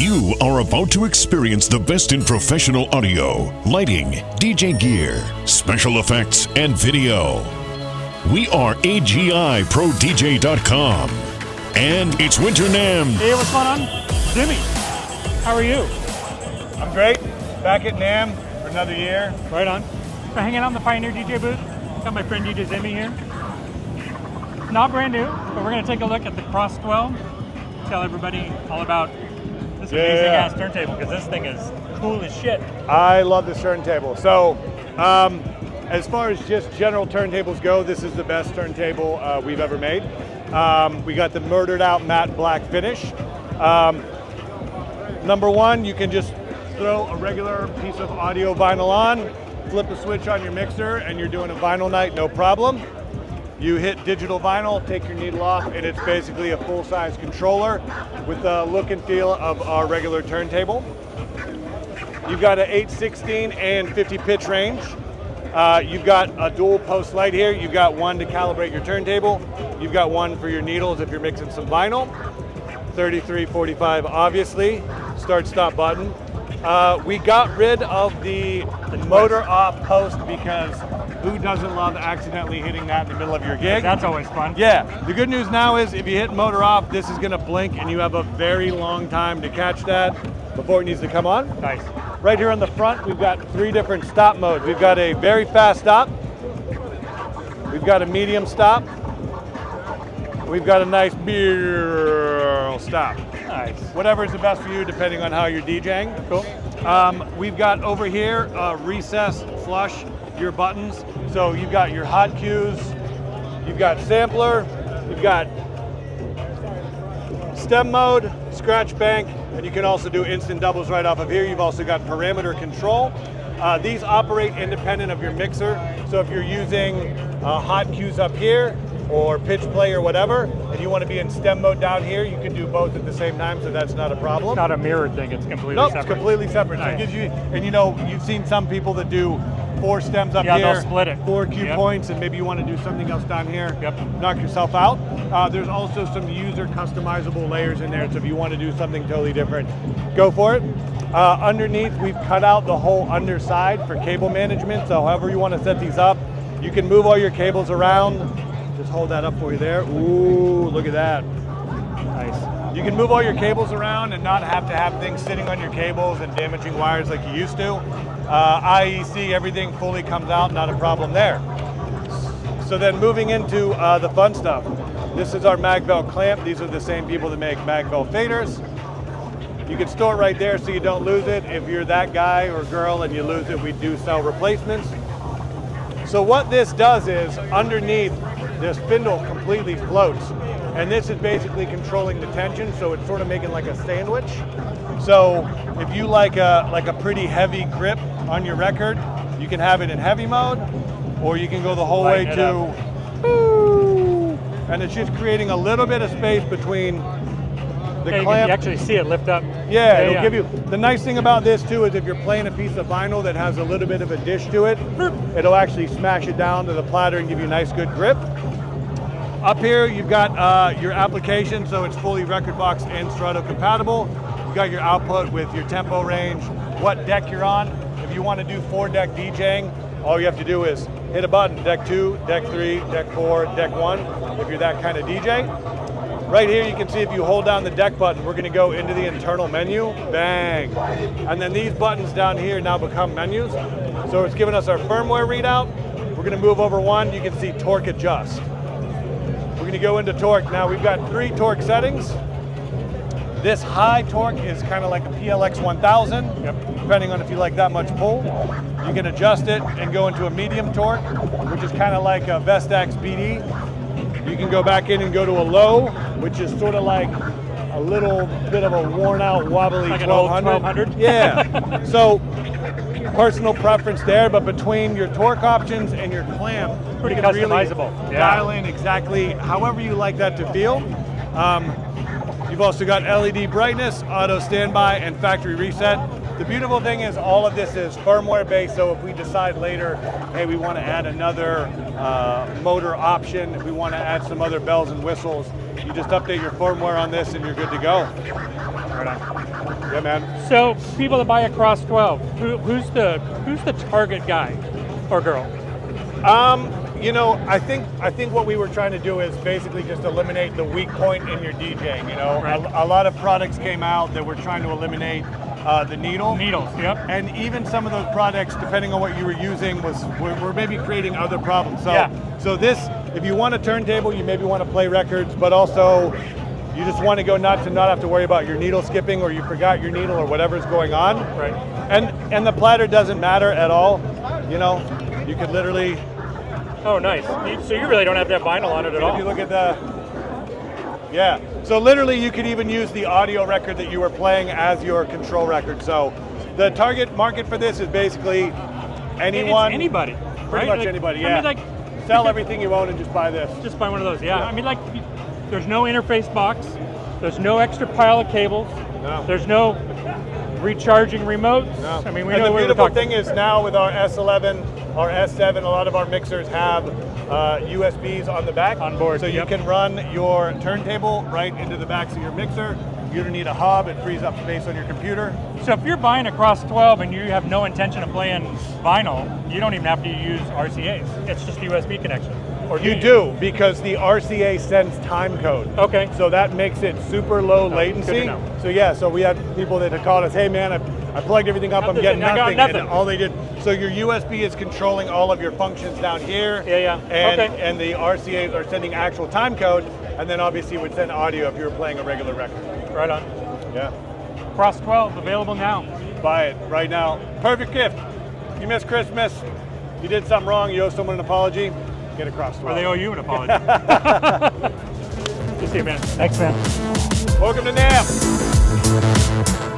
You are about to experience the best in professional audio, lighting, DJ gear, special effects, and video. We are AGIProDJ.com, and it's Winter NAMM. Hey, what's going on? Jimmy, how are you? I'm great. Back at NAMM for another year. Right on. We're hanging out in the Pioneer DJ booth. Got my friend DJ Zimmy here. Not brand new, but we're going to take a look at the Cross 12. Tell everybody all about this amazing ass turntable, because this thing is cool as shit. I love this turntable. So, as far as just general turntables go, this is the best turntable we've ever made. We got the murdered out matte black finish. Number one, you can just throw a regular piece of audio vinyl on, flip a switch on your mixer, and you're doing a vinyl night, no problem. You hit digital vinyl, take your needle off, and it's basically a full-size controller with the look and feel of our regular turntable. You've got an 8/16 and 50 pitch range. You've got a dual post light here. You've got one to calibrate your turntable. You've got one for your needles if you're mixing some vinyl. 33/45, obviously. Start-stop button. We got rid of the motor off post because who doesn't love accidentally hitting that in the middle of your gig? That's always fun. Yeah. The good news now is if you hit motor off, this is going to blink and you have a very long time to catch that before it needs to come on. Nice. Right here on the front, we've got 3 different stop modes. We've got a very fast stop. We've got a medium stop. We've got a nice beer stop. Nice. Whatever is the best for you, depending on how you're DJing. Cool. We've got over here, recess, flush, your buttons. So you've got your hot cues, you've got sampler, you've got stem mode, scratch bank, and you can also do instant doubles right off of here. You've also got parameter control. These operate independent of your mixer. So if you're using hot cues up here, or pitch play or whatever, and you want to be in stem mode down here, you can do both at the same time, so that's not a problem. It's not a mirrored thing, it's completely separate. It's completely separate. Nice. So it gives you, and you know, you've seen some people that do 4 stems up here, they'll split it. 4 cue points, and maybe you want to do something else down here, Yep. knock yourself out. There's also some user customizable layers in there, so if you want to do something totally different, go for it. Underneath, we've cut out the whole underside for cable management, so however you want to set these up, you can move all your cables around. Just hold that up for you there. Ooh, look at that. Nice. You can move all your cables around and not have to have things sitting on your cables and damaging wires like you used to. IEC, everything fully comes out, not a problem there. So then moving into the fun stuff. This is our Magvel clamp. These are the same people that make Magvel faders. You can store it right there so you don't lose it. If you're that guy or girl and you lose it, we do sell replacements. So what this does is, underneath, the spindle completely floats. And this is basically controlling the tension, so it's sort of making like a sandwich. So if you like a pretty heavy grip on your record, you can have it in heavy mode, or you can go the whole way to, and it's just creating a little bit of space between the clamp. You can actually see it lift up. Yeah, it'll give you, the nice thing about this too is if you're playing a piece of vinyl that has a little bit of a dish to it, it'll actually smash it down to the platter and give you a nice good grip. Up here, you've got your application, so it's fully rekordbox and Serato compatible. You've got your output with your tempo range, what deck you're on. If you want to do 4-deck DJing, all you have to do is hit a button, deck 2, deck 3, deck 4, deck 1, if you're that kind of DJ. Right here, you can see if you hold down the deck button, we're going to go into the internal menu, bang. And then these buttons down here now become menus. So it's giving us our firmware readout. We're going to move over one, you can see torque adjust. We're going to go into torque. Now we've got 3 torque settings. This high torque is kind of like a PLX-1000, depending on if you like that much pull. You can adjust it and go into a medium torque, which is kind of like a Vestax BD. You can go back in and go to a low, which is sort of like a little bit of a worn out, wobbly like 1200. An old 1200? Yeah. So personal preference there, but between your torque options and your clamp, pretty you can customizable. Really dial in exactly however you like that to feel. You've also got LED brightness, auto standby, and factory reset. The beautiful thing is all of this is firmware based, so if we decide later, hey, we want to add another motor option, if we want to add some other bells and whistles, You just update your firmware on this and you're good to go. Right on. Yeah, man. So people that buy a Cross 12, who's the target guy or girl? You know, I think what we were trying to do is basically just eliminate the weak point in your DJing. You know, Right. a lot of products came out that were trying to eliminate the needle. Needles, yep. And even some of those products, depending on what you were using, were maybe creating other problems. So, Yeah. so this, if you want a turntable, you maybe want to play records, but also you just want to go nuts and not have to worry about your needle skipping or you forgot your needle or whatever's going on. Right. And the platter doesn't matter at all. You know, you could literally. Oh, nice. So you really don't have to have vinyl on it at If all. you look at the, yeah. So literally you could even use the audio record that you were playing as your control record. So the target market for this is basically anyone. It's anybody, Pretty right? much Like, anybody, I yeah. mean, like, Sell everything you own and just buy this. just buy one of those, yeah. I mean, like, there's no interface box. There's no extra pile of cables. No. There's no recharging remotes. No. I mean, we and know the what we're beautiful talking. thing is now with our S11, our S7, a lot of our mixers have USBs on the back. On board, So you yep. can run your turntable right into the backs of your mixer. You don't need a hub, it frees up space on your computer. So if you're buying a Cross 12 and you have no intention of playing vinyl, you don't even have to use RCAs. It's just USB connection. Or You do, because the RCA sends time code. Okay. So that makes it super low good latency. to know. So yeah, so we had people that had called us, hey man, I plugged everything up, I'm Nothing, getting I got nothing. nothing. And all they did, so your USB is controlling all of your functions down here. Yeah, yeah. And, Okay. and the RCAs are sending actual time code, and then obviously would send audio if you were playing a regular record. Right on. Yeah. Cross 12 available now. Buy it right now. Perfect gift. You missed Christmas, you did something wrong, you owe someone an apology, get across the Or they owe you an apology. Just see you, man. Thanks, man. Welcome to NAMM.